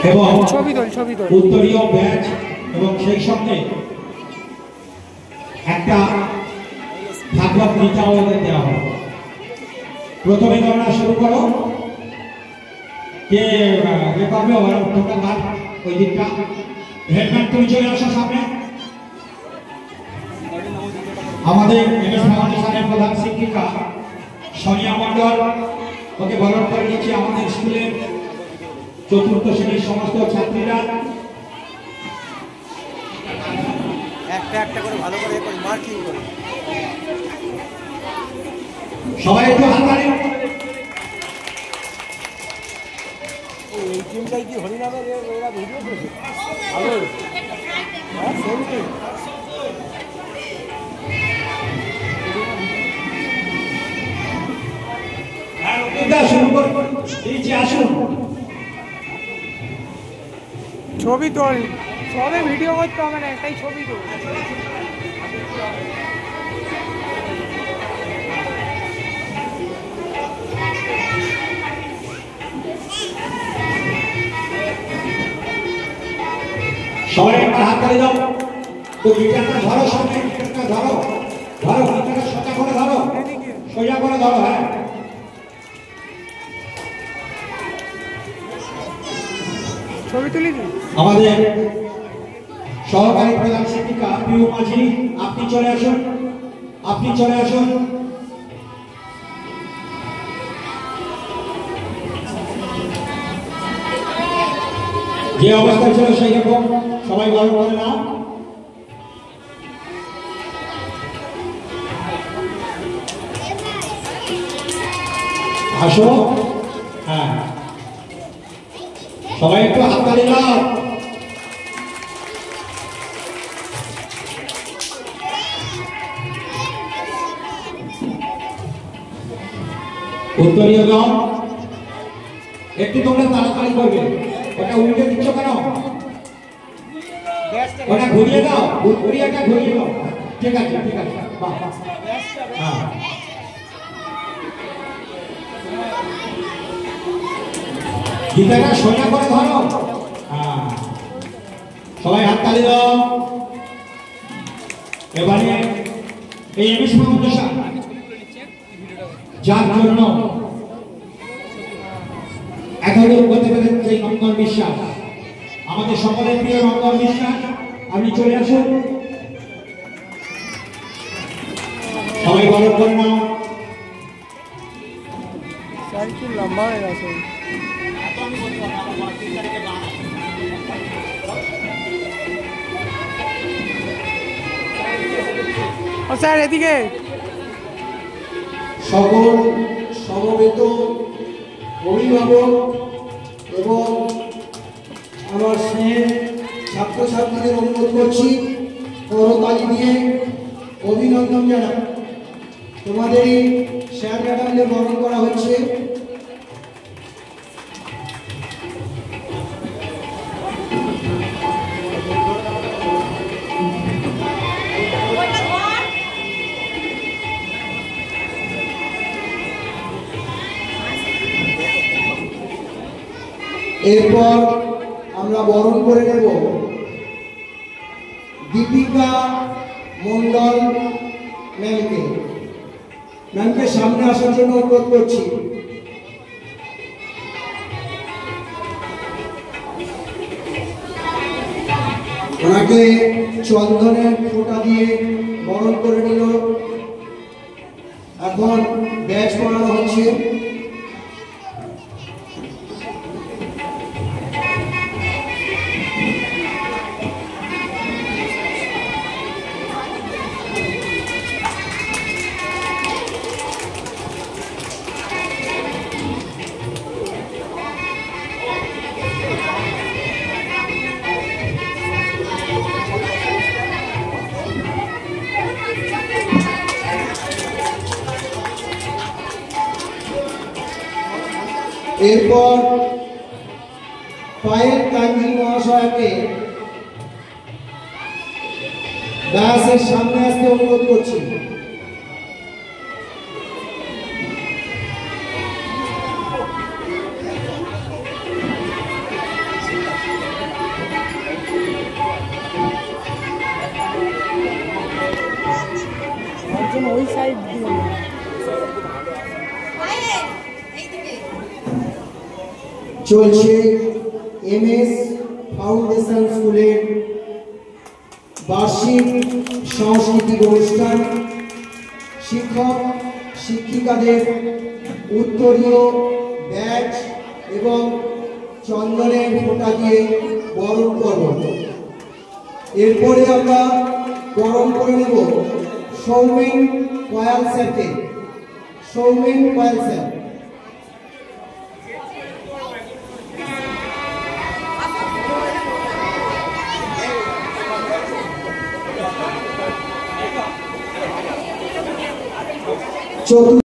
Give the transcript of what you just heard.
এবং উত্তরীয় ব্যাচ এবং সেই সঙ্গে একটা ভাগবত গীতাও দেওয়া হবে। প্রথমে তোমরা শুরু করো, কে পারবে তোমরা গান ওই দিকটা। হেডম্যান তুমি চলে আসো সামনে। আমাদের এমএস ফাউন্ডেশনের প্রধান শিক্ষিকা সোনিয়া মন্ডল ওকে বরণ করে নিচ্ছে। আমাদের স্কুলের চতুর্থ শ্রেণীর সমস্ত ছাত্রীরা একটা একটা করে ভালো করে মার্কিং করে সবাই একটু হাত তালি। এই টিমটাই কি হরিনামের এরা ভিডিও করেছে ভালো হ্যাঁ সেলফি ছবি তোল, সবে ভিডিও করতে হবে না, একটাই ছবি তোল। সবাই একটা হাত তালি দাও। তো গিটারটা ধরো, সামনে গিটারটা ধরো, ধরো গিটারটা সোজা করে ধরো, সোজা করে ধরো। হ্যাঁ ছবি তুলি। আমাদের সহকারী প্রধান শিক্ষিকা পিউ মাঝি, আপনি চলে আসুন, আপনি চলে আসুন। যে অবস্থায় ছিল সেই রকম সবাই ভালো করে নাও। আসো, হ্যাঁ সবাই একটু হাততালি দাও। উত্তরীয় গাও একটু তোমরা তাড়াতাড়ি করবে। ওটা উল্টে দিচ্ছ কেন? ওটা ঘুরিয়ে দাও, ঘুরিয়েটা ঘুরিয়ে দাও। ঠিক আছে ঠিক আছে, বাহ হ্যাঁ গিটারটা সোজা করে ধরো। হ্যাঁ সবাই হাততালি দাও। এবারে এই এমএস ফাউন্ডেশন যার জন্য এতদূর করতে পেরেছে নন্দন বিশ্বাস, আমাদের সকলের প্রিয় নন্দন বিশ্বাস, আপনি চলে আসুন। সবাই বরণ করে নাও। লম্বা হয়ে গেছে। ও স্যার এদিকে। সকল সমবেত অভিভাবক এবং আমার স্নেহের ছাত্রছাত্রীদের অনুরোধ করছি, করতালি দিয়ে অভিনন্দন জানাই। তোমাদেরই স্যার ম্যাডামদের বরণ করা হচ্ছে। এরপর আমরা বরণ করে নেব দীপিকা মন্ডল ম্যামকে। ম্যামকে সামনে আসার জন্য অনুরোধ করছি। ওনাকে চন্দনের ফোঁটা দিয়ে বরণ করে নিল। এখন ব্যাচ পড়ানো হচ্ছে। এরপর পায়েল কাঞ্জি মহাশয়কে দাসের সামনে আসতে অনুরোধ করছি। জন্য ওই সাইড দিয়ে চলছে এমএস ফাউন্ডেশন স্কুলের বার্ষিক সাংস্কৃতিক অনুষ্ঠান। শিক্ষক শিক্ষিকাদের উত্তরীয় ব্যাচ এবং চন্দনের ফোঁটা দিয়ে বরণ করব। এরপরে আমরা বরণ করে নেব সৌমেন কয়াল স্যারকে। সৌমেন কয়াল স্যার। চতুর্থ